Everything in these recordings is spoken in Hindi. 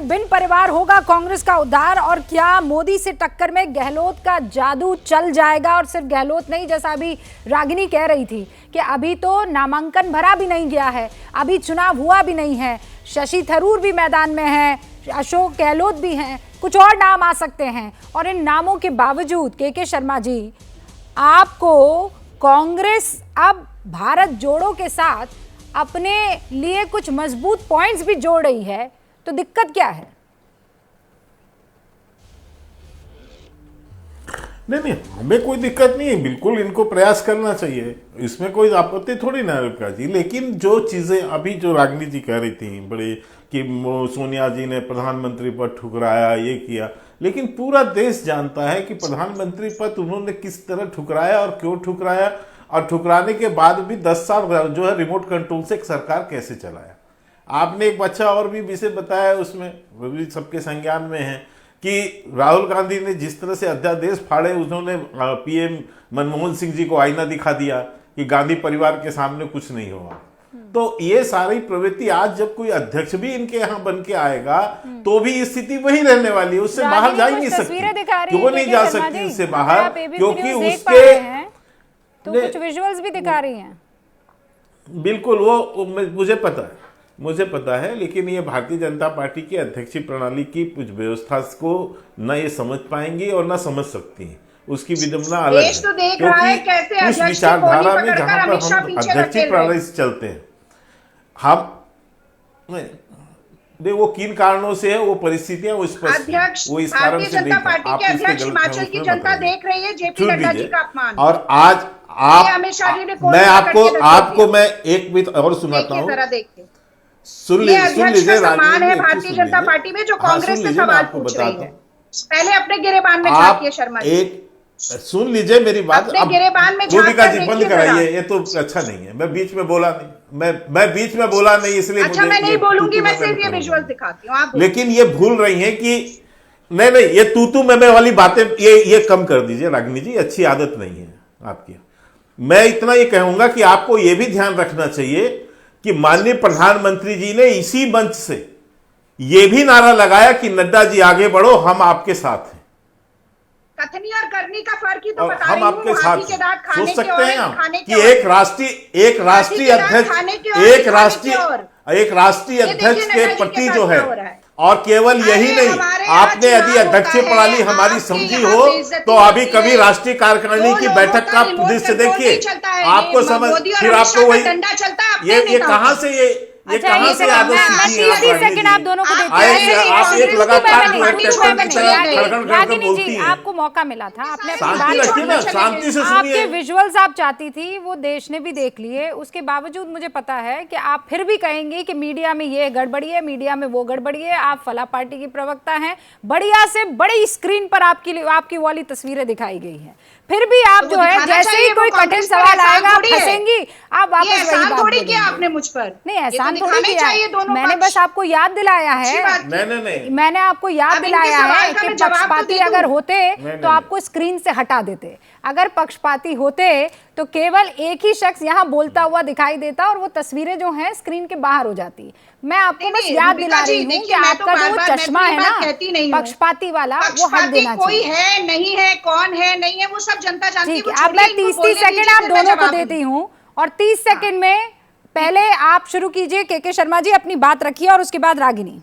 तो बिन परिवार होगा कांग्रेस का उद्धार, और क्या मोदी से टक्कर में गहलोत का जादू चल जाएगा? और सिर्फ गहलोत नहीं, जैसा अभी रागिनी कह रही थी कि अभी तो नामांकन भरा भी नहीं गया है, अभी चुनाव हुआ भी नहीं है, शशि थरूर भी मैदान में है, अशोक गहलोत भी हैं, कुछ और नाम आ सकते हैं। और इन नामों के बावजूद के शर्मा जी, आपको कांग्रेस अब भारत जोड़ो के साथ अपने लिए कुछ मजबूत पॉइंट्स भी जोड़ रही है, तो दिक्कत क्या है? नहीं, हमें कोई दिक्कत नहीं है, बिल्कुल इनको प्रयास करना चाहिए, इसमें कोई आपत्ति थोड़ी ना रेणुका जी। लेकिन जो चीजें अभी जो रागिनी जी कह रही थी बड़े कि सोनिया जी ने प्रधानमंत्री पद ठुकराया, ये किया, लेकिन पूरा देश जानता है कि प्रधानमंत्री पद उन्होंने किस तरह ठुकराया और क्यों ठुकराया, और ठुकराने के बाद भी 10 साल जो है रिमोट कंट्रोल से एक सरकार कैसे चलाया। आपने एक अच्छा और भी विषय बताया, उसमें वो भी सबके संज्ञान में है कि राहुल गांधी ने जिस तरह से अध्यादेश फाड़े, उन्होंने पीएम मनमोहन सिंह जी को आईना दिखा दिया कि गांधी परिवार के सामने कुछ नहीं होगा। तो ये सारी प्रवृत्ति आज जब कोई अध्यक्ष भी इनके यहाँ बन के आएगा तो भी स्थिति वही रहने वाली है, उससे बाहर जा ही नहीं सकती। क्यों नहीं जा सकती उससे बाहर? क्योंकि उसके तो कुछ विजुअल्स भी दिखा रही हैं। बिल्कुल, वो मुझे पता है, लेकिन ये भारतीय जनता पार्टी की अध्यक्षीय प्रणाली की कुछ व्यवस्था को न ये समझ पाएंगी और न समझ सकती हैं, उसकी विडंबना अलग है। तो देख रहा है कैसे उस विचारधारा में जहां पर हम अध्यक्षीय प्रणाली से चलते हैं, हम वो किन कारणों से है, वो परिस्थितियां वो स्पष्ट, वो इस कारण से नहीं। आप हिमाचल की जनता देख रही है जेपी नड्डा जी का अपमान। और आज मैं एक मिनट और सुनाता हूँ, सुन लीजिए। सम्मान है भारतीय जनता पार्टी में जो कांग्रेस से सवाल पूछ रही है, पहले अपने गिरेबान में झांकिए शर्मा जी। सुन लीजिए मेरी बात। अपने गिरेबान में गोपिका जी बंद कराइए, ये तो अच्छा नहीं है। मैं बीच में बोला नहीं, मैं बीच में बोला नहीं, इसलिए अच्छा मैं नहीं बोलूंगी, मैं सिर्फ ये विजुअल दिखाती हूँ। आप लेकिन ये भूल रही हैं कि नहीं, ये तू मैं वाली बातें ये कम कर दीजिए रागिनी जी, अच्छी आदत नहीं है आपकी। मैं इतना ये कहूंगा कि आपको ये भी ध्यान रखना चाहिए कि माननीय प्रधानमंत्री जी ने इसी मंच से ये भी नारा लगाया कि नड्डा जी आगे बढ़ो, हम आपके साथ हैं। कथनी और करनी का फर्क ही तो बता हम रही हूं। आपके साथ सोच सकते हैं आप कि एक राष्ट्रीय अध्यक्ष के प्रति जो है, और केवल यही नहीं, आपने यदि अध्यक्षीय प्रणाली हमारी समझी हो तो अभी कभी राष्ट्रीय कार्यकारिणी की बैठक का दृश्य देखिए, आपको समझ, फिर आपको वही ये कहां से ये कहां से आदत सीखी है? 30 सेकंड आप दोनों को देते हैं। आप एक लगातार रागिनी जी, आपको मौका मिला था, आपने अपनी शांति रखिए ना, शांति से सुनिए। आपके विजुअल्स आप चाहती थी, वो देश ने भी देख लिए, उसके बावजूद मुझे पता है कि आप फिर भी कहेंगे कि मीडिया में ये गड़बड़ी है, मीडिया में वो गड़बड़ी है। आप फला पार्टी की प्रवक्ता हैं, बढ़िया से बड़ी स्क्रीन पर आपकी वाली तस्वीरें दिखाई गई हैं, फिर भी आप जो है जैसे ही कोई कठिन सवाल आएगा फंसेंगी, आप वापस वही बात बोलेंगे। आपने मुझ पर नहीं, एहसान थोड़ी किया, मैंने बस आपको याद दिलाया है। नहीं, मैंने आपको याद दिलाया है कि पक्षपाती अगर होते तो आपको स्क्रीन से हटा देते। अगर पक्षपाती होते तो केवल एक ही शख्स यहाँ बोलता हुआ दिखाई देता और वो तस्वीरें जो हैं स्क्रीन के बाहर हो जाती। मैं आपको बस याद दिला रही हूँ कि आपका जो चश्मा है ना पक्षपाती वाला, वो हट देना चाहिए। कोई है नहीं है, कौन है नहीं है, वो सब जनता जानती है। अब मैं 30 सेकंड आप दोनों को देती हूँ, और 30 सेकंड में पहले आप शुरू कीजिए के शर्मा जी, अपनी बात रखिए, और उसके बाद रागिनी।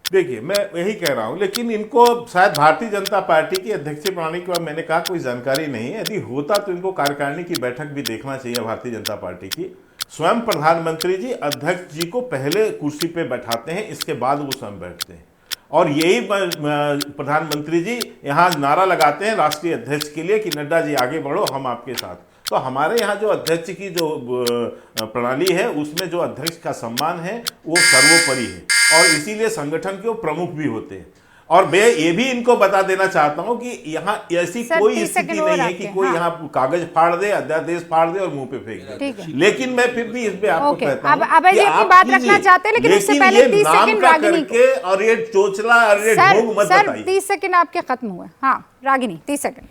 देखिए, मैं यही कह रहा हूं, लेकिन इनको शायद भारतीय जनता पार्टी की अध्यक्षीय प्रणाली के बारे में मैंने कहा कोई जानकारी नहीं है। यदि होता तो इनको कार्यकारिणी की बैठक भी देखना चाहिए भारतीय जनता पार्टी की। स्वयं प्रधानमंत्री जी अध्यक्ष जी को पहले कुर्सी पे बैठाते हैं, इसके बाद वो स्वयं बैठते हैं, और यही प्रधानमंत्री जी यहाँ नारा लगाते हैं राष्ट्रीय अध्यक्ष के लिए कि नड्डा जी आगे बढ़ो, हम आपके साथ। तो हमारे यहाँ जो अध्यक्ष की जो प्रणाली है, उसमें जो अध्यक्ष का सम्मान है वो सर्वोपरि है, और इसीलिए संगठन के वो प्रमुख भी होते हैं। और मैं ये भी इनको बता देना चाहता हूँ कि यहाँ ऐसी कोई स्थिति नहीं है कि कोई यहाँ कागज फाड़ दे, अध्यादेश फाड़ दे और मुंह पे फेंक दे। लेकिन मैं फिर भी इस पे आपको कहता हूँ कि आप बात रखना चाहते हैं, लेकिन उससे पहले 30 सेकंड रागिनी के, और ये चोचला और ये ढोंग मत बताइए। 30 सेकंड आपके खत्म हुए। हाँ रागिनी, 30 सेकंड।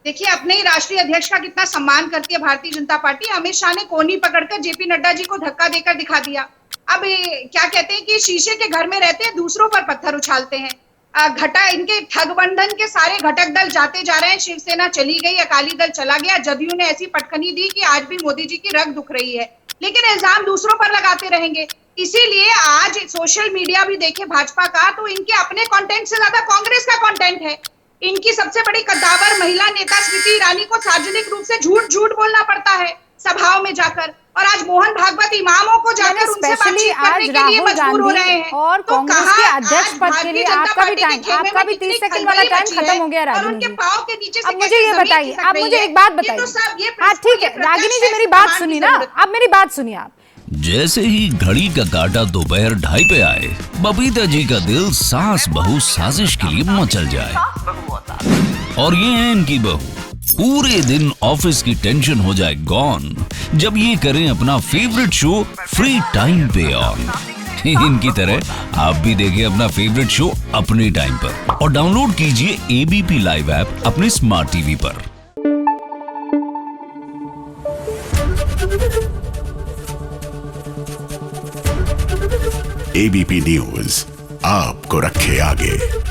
देखिए, अपने ही राष्ट्रीय अध्यक्ष का कितना सम्मान करती है भारतीय जनता पार्टी। अमित शाह ने कोनी पकड़कर जेपी नड्डा जी को धक्का देकर दिखा दिया। अब क्या कहते हैं कि शीशे के घर में रहते हैं, दूसरों पर पत्थर उछालते हैं। घटा इनके ठगबंधन के सारे घटक दल जाते जा रहे हैं। शिवसेना चली गई, अकाली दल चला गया, जदयू ने ऐसी पटखनी दी कि आज भी मोदी जी की रग दुख रही है, लेकिन इल्जाम दूसरों पर लगाते रहेंगे। इसीलिए आज सोशल मीडिया भी देखे भाजपा का, तो इनके अपने कंटेंट से ज्यादा कांग्रेस का कंटेंट है। इनकी सबसे बड़ी कद्दावर महिला नेता स्मृति ईरानी को सार्वजनिक रूप से झूठ बोलना पड़ता है सभाओं में जाकर, और आज मोहन भागवत इमामों को जाकर उनसे बातचीत करने के लिए मजबूर हो रहे हैं। और तो कांग्रेस के अध्यक्ष पद के लिए आपका भी 30 सेकंड वाला टाइम खत्म हो गया रागिनी जी। पाँव के नीचे अब मुझे ये बताइए, आप मुझे एक बात बताइए। हाँ ठीक है रागिनी जी, मेरी बात सुनिए ना, अब मेरी बात सुनिए आप। जैसे ही घड़ी का काटा दोपहर 2:30 पे आए, बबीता जी का दिल सास बहू साजिश के लिए मचल जाए। और ये है इनकी बहू, पूरे दिन ऑफिस की टेंशन हो जाए गॉन जब ये करें अपना फेवरेट शो फ्री टाइम पे ऑन। इनकी तरह आप भी देखें अपना फेवरेट शो अपने टाइम पर और डाउनलोड कीजिए एबीपी लाइव ऐप अपने स्मार्ट टीवी पर। एबीपी न्यूज आपको रखे आगे।